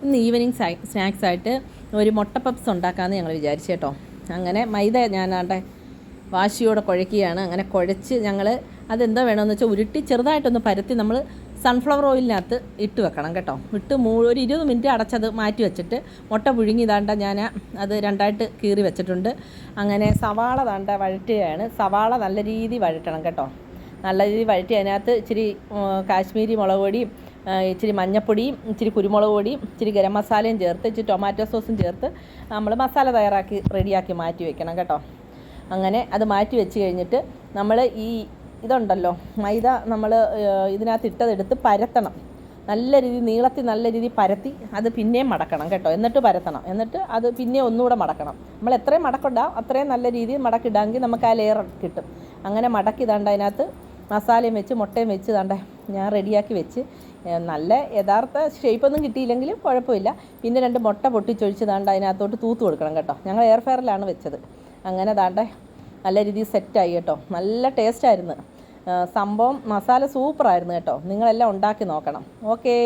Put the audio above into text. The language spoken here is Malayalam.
ഇന്ന് ഈവനിങ് സ്നാക്സായിട്ട് ഒരു മുട്ട പപ്സ് ഉണ്ടാക്കാമെന്ന് ഞങ്ങൾ വിചാരിച്ചു കേട്ടോ. അങ്ങനെ മൈദ ഞാനാണ്ടെ വാശിയോടെ കുഴയ്ക്കുകയാണ്. അങ്ങനെ കുഴച്ച് ഞങ്ങൾ അതെന്താ വേണമെന്ന് വെച്ചാൽ ഉരുട്ടി ചെറുതായിട്ടൊന്ന് പരത്തി നമ്മൾ സൺഫ്ലവർ ഓയിലിനകത്ത് ഇട്ട് വെക്കണം കേട്ടോ. ഇട്ട് ഒരു 20 മിനിറ്റ് അടച്ചത് മാറ്റി വെച്ചിട്ട് മുട്ട പുഴുങ്ങി താണ്ട ഞാൻ അത് രണ്ടായിട്ട് കീറി വെച്ചിട്ടുണ്ട്. അങ്ങനെ സവാള താണ്ട വഴറ്റുകയാണ്. സവാള നല്ല രീതിയിൽ വഴറ്റണം കേട്ടോ. നല്ല രീതിയിൽ വഴറ്റി അതിനകത്ത് ഇച്ചിരി കാശ്മീരി മുളക് പൊടിയും ഇച്ചിരി മഞ്ഞൾപ്പൊടിയും ഇച്ചിരി കുരുമുളക് പൊടിയും ഇച്ചിരി ഗരം മസാലയും ചേർത്ത് ഇച്ചിരി ടൊമാറ്റോ സോസും ചേർത്ത് നമ്മൾ മസാല തയ്യാറാക്കി റെഡിയാക്കി മാറ്റി വെക്കണം കേട്ടോ. അങ്ങനെ അത് മാറ്റി വെച്ച് കഴിഞ്ഞിട്ട് നമ്മൾ ഈ ഇതുണ്ടല്ലോ മൈദ നമ്മൾ ഇതിനകത്ത് ഇട്ടതെടുത്ത് പരത്തണം. നല്ല രീതിയിൽ നീളത്തിൽ നല്ല രീതിയിൽ പരത്തി അത് പിന്നെയും മടക്കണം കേട്ടോ. എന്നിട്ട് പരത്തണം. എന്നിട്ട് അത് പിന്നെ ഒന്നുകൂടെ മടക്കണം. നമ്മൾ എത്രയും മടക്കിടാം അത്രയും നല്ല രീതിയിൽ മടക്കിടാമെങ്കിൽ നമുക്ക് ആ ലെയർ കിട്ടും. അങ്ങനെ മടക്കി ദാണ്ട അതിനകത്ത് മസാലയും വെച്ച് മുട്ടയും വെച്ച് ദാണ്ട ഞാൻ റെഡിയാക്കി വെച്ച് നല്ല യഥാർത്ഥ ഷേപ്പൊന്നും കിട്ടിയില്ലെങ്കിലും കുഴപ്പമില്ല. പിന്നെ 2 മുട്ട പൊട്ടിച്ചൊഴിച്ച് ദാണ്ട അതിനകത്തോട്ട് തൂത്ത് കൊടുക്കണം കേട്ടോ. ഞങ്ങൾ എയർ ഫെയറിലാണ് വെച്ചത്. അങ്ങനെ ദാണ്ട നല്ല രീതിയിൽ സെറ്റായി കേട്ടോ. നല്ല ടേസ്റ്റായിരുന്നു സംഭവം. മസാല സൂപ്പറായിരുന്നു കേട്ടോ. നിങ്ങളെല്ലാം ഉണ്ടാക്കി നോക്കണം. ഓക്കേ.